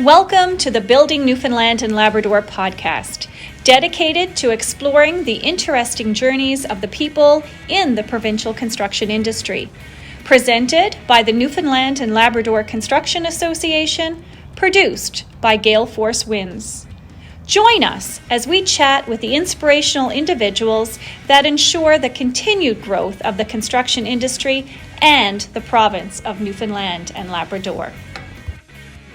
Welcome to the Building Newfoundland and Labrador podcast, dedicated to exploring the interesting journeys of the people in the provincial construction industry. Presented by the Newfoundland and Labrador Construction Association, produced by Gale Force Winds. Join us as we chat with the inspirational individuals that ensure the continued growth of the construction industry and the province of Newfoundland and Labrador.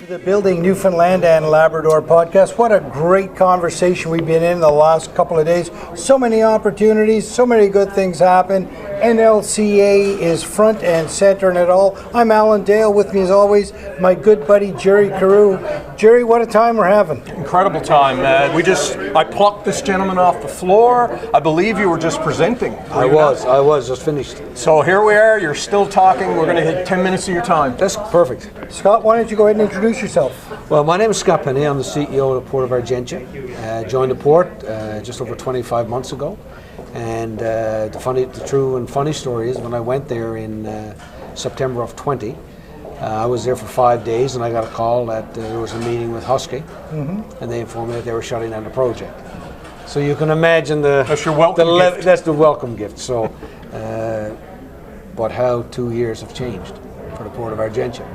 The Building Newfoundland and Labrador podcast. What a great conversation we've been in the last couple of days. So many opportunities, so many good things happen. NLCA is front and center in it all. I'm Alan Dale, with me as always, my good buddy Jerry Carew. Jerry, what a time we're having. Incredible time. I plucked this gentleman off the floor. I believe you were just presenting. I was just finished. So here we are, you're still talking. We're going to hit 10 minutes of your time. That's perfect. Scott, why don't you go ahead and introduce yourself? Well, my name is Scott Penney. I'm the CEO of the Port of Argentia. Joined the port just over 25 months ago. And the true and funny story is when I went there in September of 20, I was there for 5 days and I got a call that there was a meeting with Husky, and they informed me that they were shutting down the project. So you can imagine that's your welcome gift. That's the welcome gift. So, but how 2 years have changed for the Port of Argentia.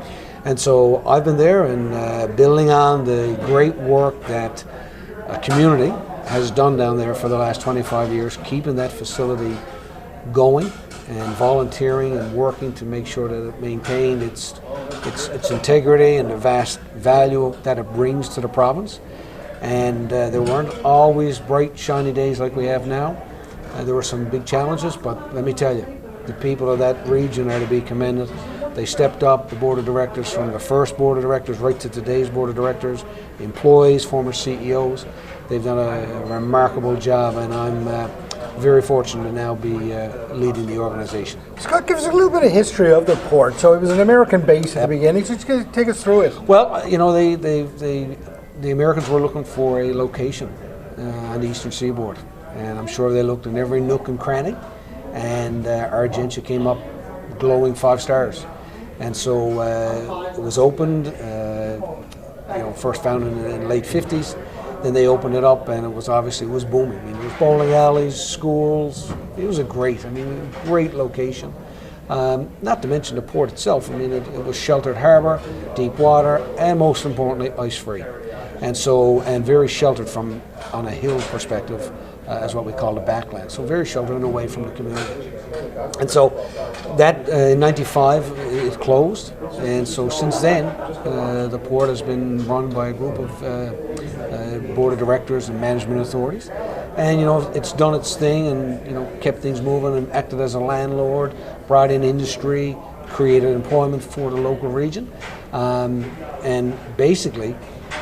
And so I've been there and building on the great work that a community has done down there for the last 25 years, keeping that facility going and volunteering and working to make sure that it maintained its integrity and the vast value that it brings to the province. And there weren't always bright, shiny days like we have now. There were some big challenges, but let me tell you, the people of that region are to be commended. They stepped up, the board of directors, from the first board of directors right to today's board of directors, employees, former CEOs. They've done a remarkable job, and I'm very fortunate to now be leading the organization. Scott, give us a little bit of history of the port. So it was an American base at the beginning, so just take us through it. Well, you know, the Americans were looking for a location on the eastern seaboard, and I'm sure they looked in every nook and cranny, and Argentia came up glowing 5 stars. And so it was opened, first founded in the late 50s. Then they opened it up, and it was booming. I mean, there was bowling alleys, schools. It was a great location. Not to mention the port itself. I mean, it was sheltered harbor, deep water, and most importantly, ice-free. And very sheltered from, on a hill perspective, as what we call the backland. So very sheltered and away from the community. And so that in '95 it closed, and so since then the port has been run by a group of board of directors and management authorities, and it's done its thing and kept things moving and acted as a landlord, brought in industry, created employment for the local region, and basically.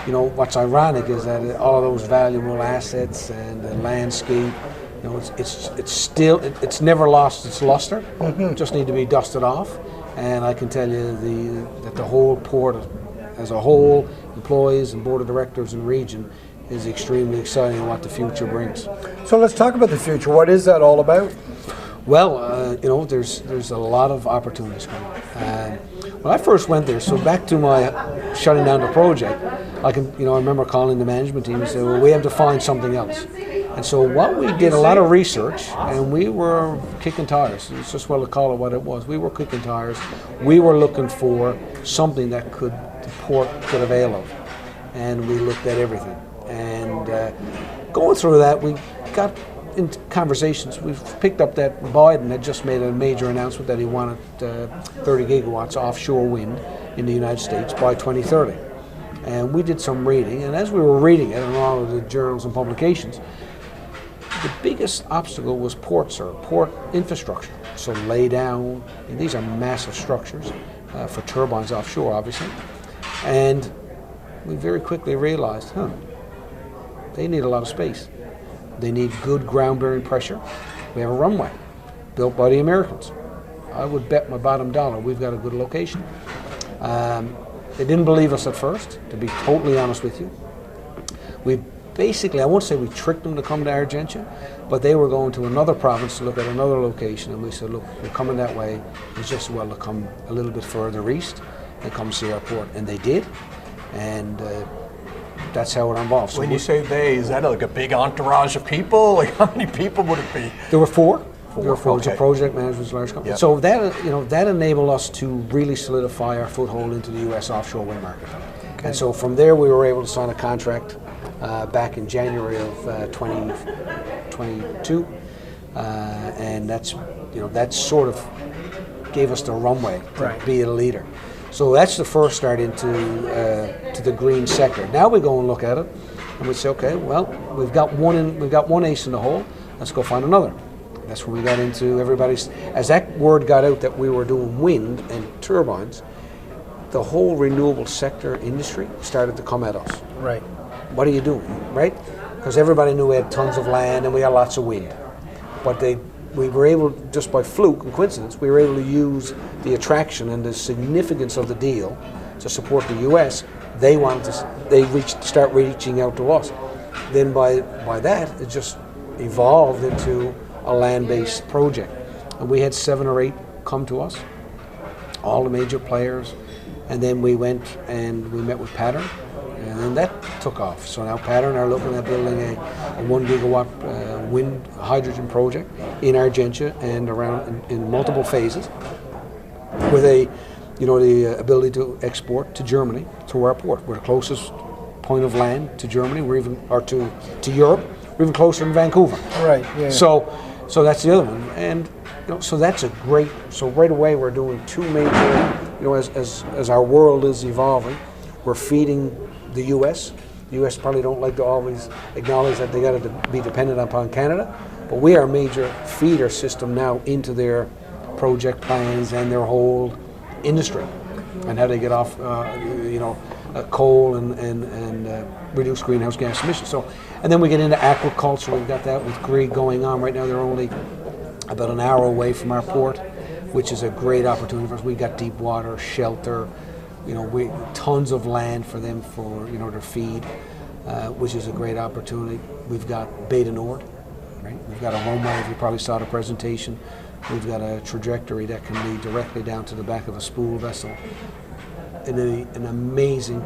What's ironic is that all those valuable assets and the landscape, it's never lost its luster. It just need to be dusted off. And I can tell you that the whole port as a whole, employees and board of directors and region, is extremely exciting what the future brings. So let's talk about the future. What is that all about? Well, there's a lot of opportunities coming. When I first went there, so back to my shutting down the project, I remember calling the management team and saying, well, we have to find something else. And so what we did, a lot of research, and we were kicking tires. It's just well to call it what it was. We were kicking tires. We were looking for something that the port could avail of. And we looked at everything. And going through that, we got in conversations. We've picked up that Biden had just made a major announcement that he wanted 30 gigawatts offshore wind in the United States by 2030. And we did some reading, and as we were reading it in all of the journals and publications, the biggest obstacle was port infrastructure. So lay down, and these are massive structures for turbines offshore, obviously. And we very quickly realized, they need a lot of space. They need good ground-bearing pressure. We have a runway built by the Americans. I would bet my bottom dollar we've got a good location. They didn't believe us at first, to be totally honest with you. We basically, I won't say we tricked them to come to Argentia, but they were going to another province to look at another location, and we said, look, we're coming that way. It's just as well to come a little bit further east and come see our port. And they did. and that's how it involves. So When you say they, is that like a big entourage of people? Like how many people would it be? there were four. There were four. Okay. It's a project management's large company. Yep. So that that enabled us to really solidify our foothold into the U.S. offshore wind market. And so from there we were able to sign a contract back in January of 2022, and that sort of gave us the runway to be a leader. So that's the first start into to the green sector. Now we go and look at it, and we say, okay, well, we've got one ace in the hole. Let's go find another. That's when we got into everybody's. As that word got out that we were doing wind and turbines, the whole renewable sector industry started to come at us. Right. What are you doing, right? Because everybody knew we had tons of land and we had lots of wind, but we were able, just by fluke and coincidence, we were able to use the attraction and the significance of the deal to support the U.S. They start reaching out to us. Then by that, it just evolved into a land-based project, and we had 7 or 8 come to us, all the major players, and then we went and we met with Pattern, and then that took off. So now Pattern are looking at building a 1 gigawatt wind hydrogen project in Argentia and around in multiple phases, with the ability to export to Germany through our port. We're the closest point of land to Germany. To Europe. We're even closer than Vancouver. Right. Yeah. So that's the other one, and so that's a great. So right away we're doing 2 major. As our world is evolving, we're feeding the U.S. The U.S. probably don't like to always acknowledge that they got to be dependent upon Canada, but we are a major feeder system now into their project plans and their whole industry, and how they get off, coal and reduce greenhouse gas emissions. So, and then we get into aquaculture. We've got that with Greek going on right now. They're only about an hour away from our port, which is a great opportunity for us. We've got deep water, shelter, we tons of land for them for to feed, which is a great opportunity. We've got Beta Nord, right? We've got a runway. As you probably saw the presentation. We've got a trajectory that can lead directly down to the back of a spool vessel. An amazing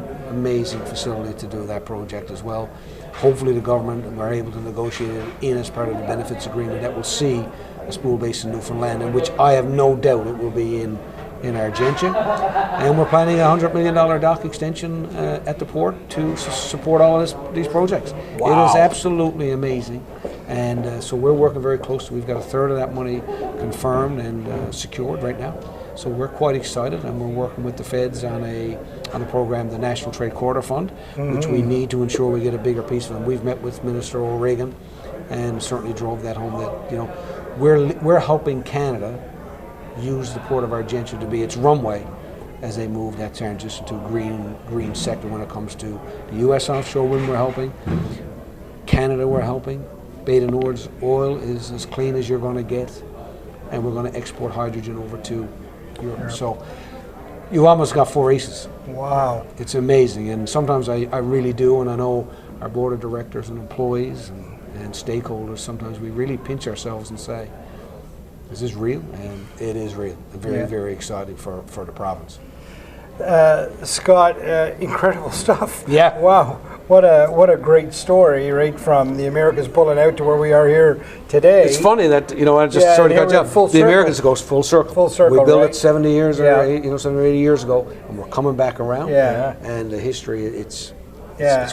facility to do that project as well. Hopefully the government are able to negotiate it in as part of the benefits agreement that will see a spool base in Newfoundland, in which I have no doubt it will be in Argentia. And we're planning a $100 million dock extension at the port to support all of these projects. Wow. It is absolutely amazing. And so we're working very closely. We've got a third of that money confirmed and secured right now. So we're quite excited, and we're working with the feds on a program, the National Trade Corridor Fund, which we need to ensure we get a bigger piece of it. We've met with Minister O'Regan and certainly drove that home that we're helping Canada use the Port of Argentia to be its runway as they move that transition to green sector. When it comes to the U.S. offshore wind, we're helping. Canada, we're helping. Beta Nord's oil is as clean as you're going to get, and we're going to export hydrogen over to Europe. So you almost got 4 aces. Wow. It's amazing, and sometimes I really do, and I know our board of directors and employees and stakeholders, sometimes we really pinch ourselves and say, is this real? And it is real. Very, very exciting for the province. Scott, incredible stuff. Yeah. Wow. What a great story, right? From the Americans pulling out to where we are here today. It's funny that I just sorry to cut you off. The Americans goes full circle. Full circle. We built right? it 70 years or 70 or 80 years ago, and we're coming back around. Yeah. And the history, it's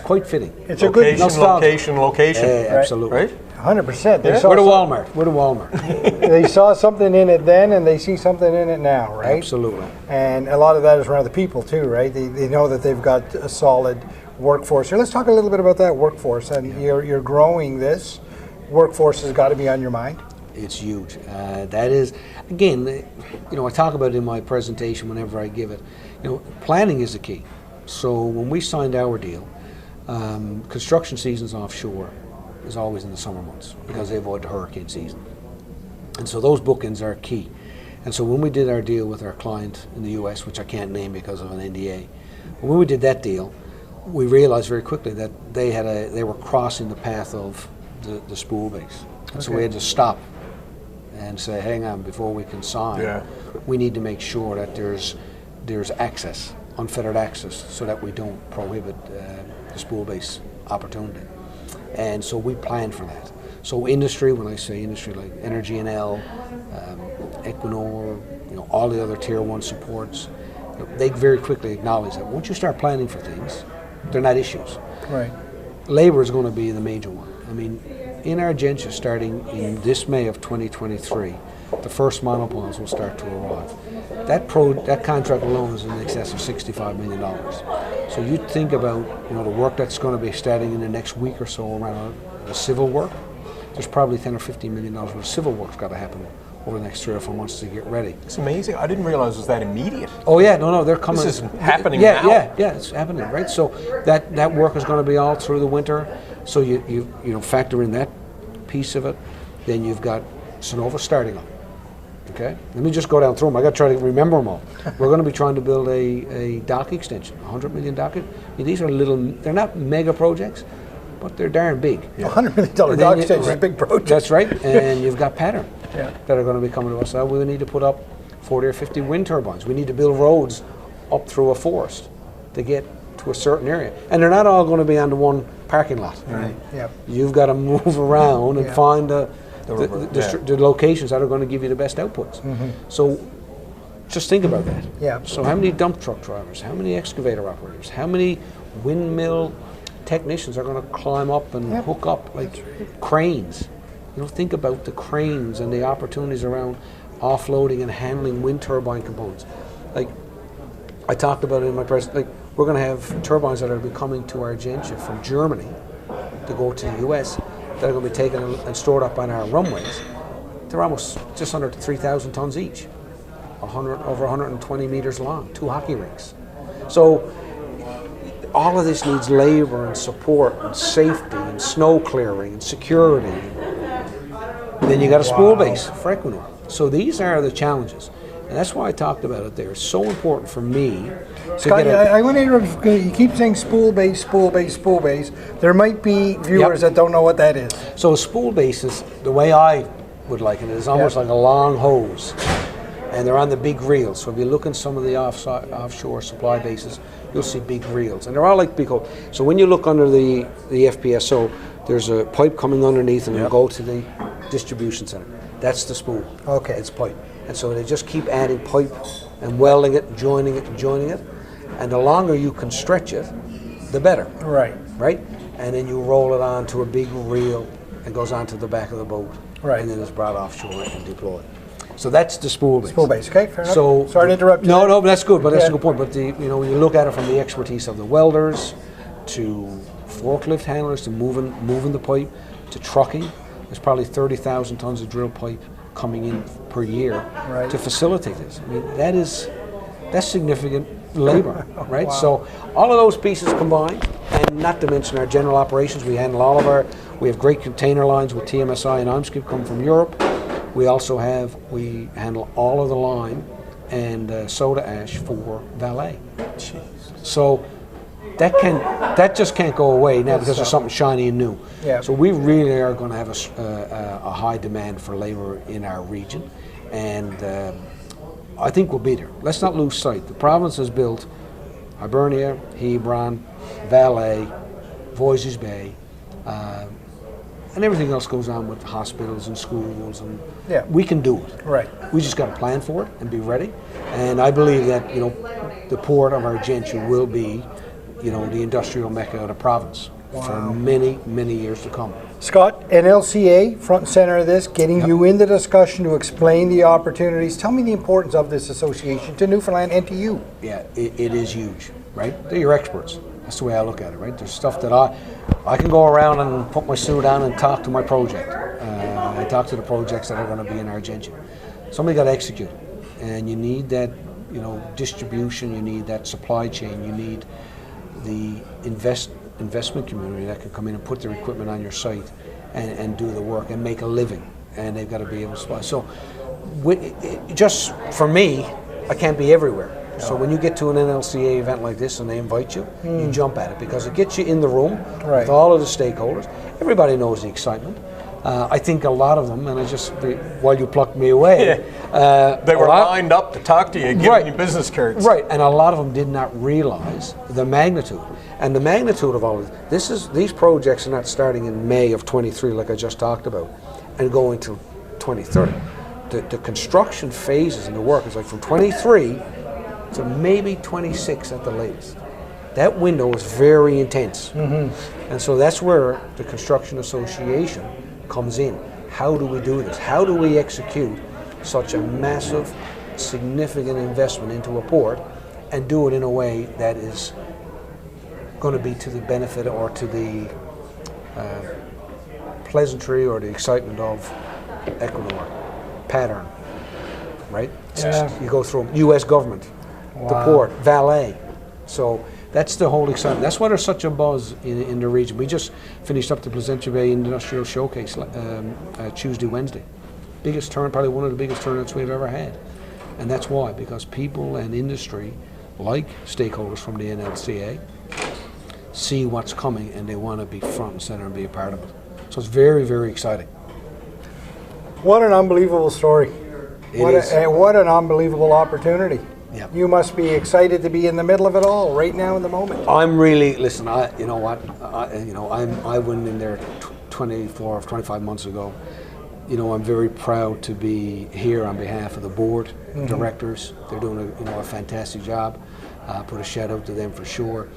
quite fitting. It's a good location. Absolutely. Right? 100%. We're the Walmart. They saw something in it then, and they see something in it now, right? Absolutely. And a lot of that is around the people too, right? They know that they've got a solid workforce. Here, let's talk a little bit about that workforce. And you're growing this. Workforce has got to be on your mind. It's huge. That is, again, I talk about it in my presentation whenever I give it. Planning is the key. So when we signed our deal, construction seasons offshore is always in the summer months because they avoid the hurricane season. And so those bookends are key. And so when we did our deal with our client in the US, which I can't name because of an NDA, when we did that deal, we realized very quickly that they were crossing the path of the spool base. And so we had to stop and say, hang on, before we can sign, we need to make sure that there's access unfettered access so that we don't prohibit the spool-based opportunity. And so we plan for that. So industry, when I say industry, like Energy NL, Equinor, all the other tier 1 supports, they very quickly acknowledge that once you start planning for things, they're not issues. Right. Labor is going to be the major one. I mean, in Argentia, starting in this May of 2023, the first monopiles will start to arrive. That contract alone is in excess of $65 million. So you think about the work that's going to be starting in the next week or so around the civil work. There's probably $10 or $15 million worth of civil work's got to happen over the next 3 or 4 months to get ready. It's amazing. I didn't realize it was that immediate. Oh yeah, no, they're coming. This is happening now. Yeah, it's happening, right? So that work is going to be all through the winter. So you factor in that piece of it. Then you've got Sonova starting up. Okay, let me just go down through them. I got to try to remember them all. We're going to be trying to build a dock extension, $100 million dock. These are they're not mega projects, but they're darn big. $100 million dock extension is a big project. That's right, and you've got pattern that are going to be coming to us. So we need to put up 40 or 50 wind turbines. We need to build roads up through a forest to get to a certain area. And they're not all going to be on the one parking lot. Right. Yep. You've got to move around and find the locations that are going to give you the best outputs. Mm-hmm. So just think about that. Yeah. So how many dump truck drivers, how many excavator operators, how many windmill technicians are going to climb up and hook up, like cranes? Think about the cranes and the opportunities around offloading and handling wind turbine components. Like I talked about it in my presentation, we're going to have turbines that are coming to Argentia from Germany to go to the US that are going to be taken and stored up on our runways. They're almost just under 3,000 tons each, over 120 meters long, 2 hockey rinks. So all of this needs labor and support and safety and snow clearing and security. Then you got a spool base for Equinor. So these are the challenges. And that's why I talked about it there. It's so important for me Scott, I want to interrupt. You keep saying spool base, spool base, spool base. There might be viewers that don't know what that is. So a spool base is, the way I would like it, is almost like a long hose. And they're on the big reels. So if you look in some of the offshore supply bases, you'll see big reels. And they're all like big holes. So when you look under the FPSO, there's a pipe coming underneath and it'll go to the distribution center. That's the spool. Okay. It's pipe. And so they just keep adding pipe and welding it, joining it, and joining it. And the longer you can stretch it, the better. Right. Right? And then you roll it onto a big reel and goes onto the back of the boat. Right. And then it's brought offshore and deployed. So that's the spool base. Spool base, okay, fair enough. So sorry to interrupt you. No, but that's good. But that's a good point. But when you look at it from the expertise of the welders to forklift handlers to moving the pipe to trucking, there's probably 30,000 tons of drill pipe coming in per year to facilitate this. I mean, that's significant labor, right? Wow. So all of those pieces combined, and not to mention our general operations, we handle we have great container lines with TMSI and OMSCIP come from Europe. We handle all of the lime and soda ash for valet. Jeez. So that just can't go away now because there's something shiny and new. Yeah. So we really are going to have a high demand for labor in our region, and I think we'll be there. Let's not lose sight. The province has built Hibernia, Hebron, Valais, Voisey's Bay, and everything else goes on with hospitals and schools, and we can do it. Right. We just got to plan for it and be ready. And I believe that the Port of Argentia will be, the industrial mecca of the province for many, many years to come. Scott, NLCA, front and center of this, getting you in the discussion to explain the opportunities. Tell me the importance of this association to Newfoundland and to you. Yeah, it is huge, right? They're your experts. That's the way I look at it, right? There's stuff that I can go around and put my suit on and talk to my project. I talk to the projects that are going to be in Argentia. Somebody got to execute, and you need that, distribution. You need that supply chain. You need the investment community that can come in and put their equipment on your site and do the work and make a living. And they've got to be able to supply. So, just for me, I can't be everywhere. So when you get to an NLCA event like this and they invite you, you jump at it because it gets you in the room with all of the stakeholders. Everybody knows the excitement. I think a lot of them, and while you plucked me away, they were lined up to talk to you, giving you business cards. Right, and a lot of them did not realize the magnitude. And the magnitude of all of these projects are not starting in May of 23, like I just talked about, and going till 2030. The construction phases and the work is like from 23 to maybe 26 at the latest. That window is very intense. And so that's where the Construction Association comes in. How do we do this? How do we execute such a massive, significant investment into a port and do it in a way that is going to be to the benefit or to the pleasantry or the excitement of Ecuador, pattern, right? Yeah. You go through U.S. government, the port, valet. So that's the whole excitement. That's why there's such a buzz in the region. We just finished up the Placentia Bay Industrial Showcase Tuesday, Wednesday. Biggest turn, probably one of the biggest turnouts we've ever had. And that's why, because people and industry, like stakeholders from the NLCA, see what's coming and they want to be front and center and be a part of it. So it's very, very exciting. What an unbelievable story. What an unbelievable opportunity. Yeah. You must be excited to be in the middle of it all right now in the moment. I'm really, listen, you know what, I went in there 24 or 25 months ago. You know, I'm very proud to be here on behalf of the board, directors. They're doing a fantastic job. Put a shout out to them for sure.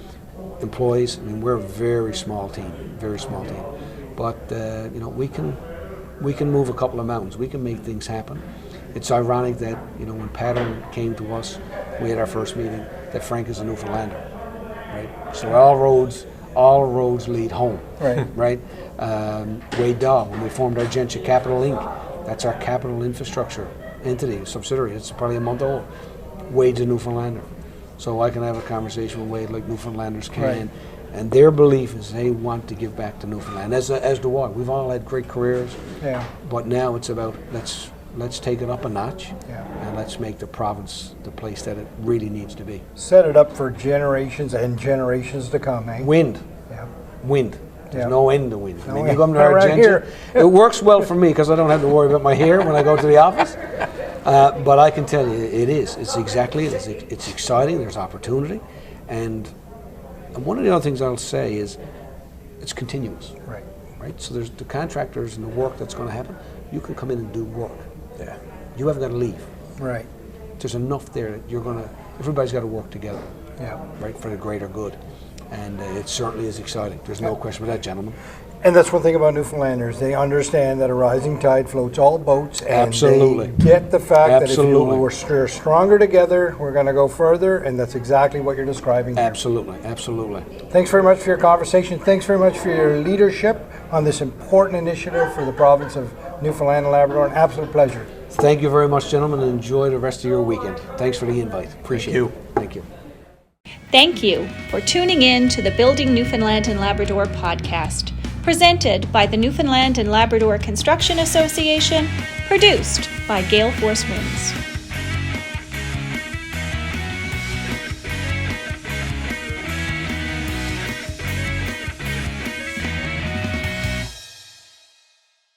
Employees, I mean, we're a very small team. But, we can move a couple of mountains. We can make things happen. It's ironic that, when Pattern came to us, we had our first meeting, that Frank is a Newfoundlander, right? So all roads lead home, right? Wade Dahl, when we formed Argentia Capital Inc., that's our capital infrastructure entity, subsidiary. It's probably a month old. Wade's a Newfoundlander. So I can have a conversation with Wade like Newfoundlanders can. Right. And their belief is they want to give back to Newfoundland, as do I. We've all had great careers, but now it's about let's take it up a notch, and let's make the province the place that it really needs to be. Set it up for generations and generations to come, eh? Wind. There's no end to wind. I mean, you come to Argentia, it works well for me because I don't have to worry about my hair when I go to the office. But I can tell you, it is. It's exactly it. It's exciting. There's opportunity, and one of the other things I'll say is it's continuous. Right. So there's the contractors and the work that's going to happen. You can come in and do work. Yeah. You haven't got to leave. Right. There's enough there that everybody's got to work together. Yeah. Right, for the greater good. And it certainly is exciting. There's no question about that, gentlemen. And that's one thing about Newfoundlanders. They understand that a rising tide floats all boats. And Absolutely. They get the fact Absolutely. that if we're stronger together, we're going to go further. And that's exactly what you're describing here. Absolutely. Thanks very much for your conversation. Thanks very much for your leadership on this important initiative for the province of Newfoundland and Labrador. An absolute pleasure. Thank you very much, gentlemen, and enjoy the rest of your weekend. Thanks for the invite. Appreciate it. Thank you. Thank you for tuning in to the Building Newfoundland and Labrador podcast, presented by the Newfoundland and Labrador Construction Association, produced by Gale Force Winds.